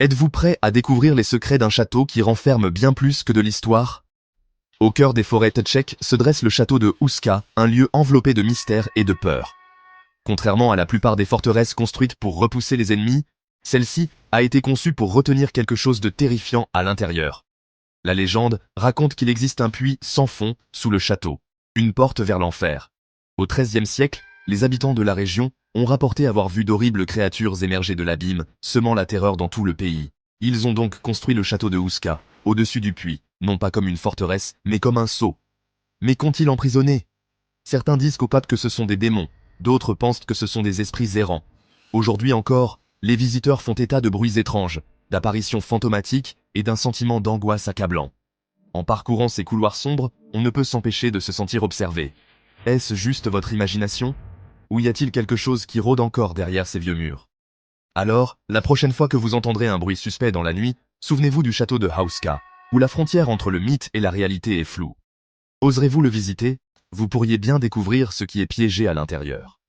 Êtes-vous prêt à découvrir les secrets d'un château qui renferme bien plus que de l'histoire? Au cœur des forêts tchèques se dresse le château de Houska, un lieu enveloppé de mystère et de peur. Contrairement à la plupart des forteresses construites pour repousser les ennemis, celle-ci a été conçue pour retenir quelque chose de terrifiant à l'intérieur. La légende raconte qu'il existe un puits sans fond sous le château, une porte vers l'enfer. Au XIIIe siècle, les habitants de la région ont rapporté avoir vu d'horribles créatures émerger de l'abîme, semant la terreur dans tout le pays. Ils ont donc construit le château de Houska, au-dessus du puits, non pas comme une forteresse, mais comme un sceau. Mais qu'ont-ils emprisonné? Certains disent qu'au pape que ce sont des démons, d'autres pensent que ce sont des esprits errants. Aujourd'hui encore, les visiteurs font état de bruits étranges, d'apparitions fantomatiques et d'un sentiment d'angoisse accablant. En parcourant ces couloirs sombres, on ne peut s'empêcher de se sentir observé. Est-ce juste votre imagination? Ou y a-t-il quelque chose qui rôde encore derrière ces vieux murs? Alors, la prochaine fois que vous entendrez un bruit suspect dans la nuit, souvenez-vous du château de Hauska, où la frontière entre le mythe et la réalité est floue. Oserez-vous le visiter? Vous pourriez bien découvrir ce qui est piégé à l'intérieur.